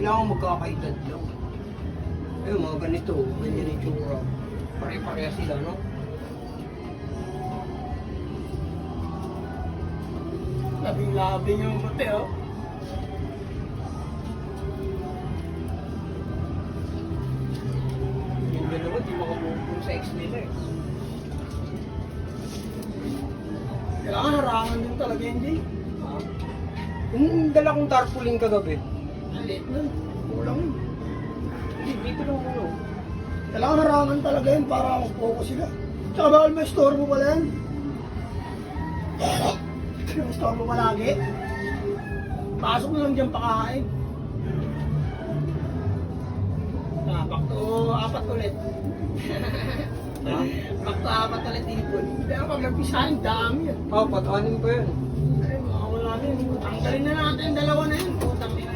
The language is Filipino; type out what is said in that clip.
Kailangan magkakaedad lang. Ayun, mga ganito. Ganyan yung tsura. Pare-pareha sila, no? Labing-labing yung puti, oh. Yung dalawa, di makamukul sa ex nila eh. Kailangan harangan din talaga, hindi. Ha? Yung dala kong tarpaulin kagabi. Ang liit nun. Kulang yun. Hindi, dito lang muna. Kailangan harangan talaga yun para mag-focus sila. Tsaka bawal may storbo pala yan. May storbo palagi. Pasok na lang dyan pakain. Back to apat ulit. Ha? Back to apat ulit ipon. Pero pag nagpisahin, dami yan. Oh, patanin pa yan. Ay, makawala na yun. Tanggalin na natin yung dalawa na yun. Putang ina.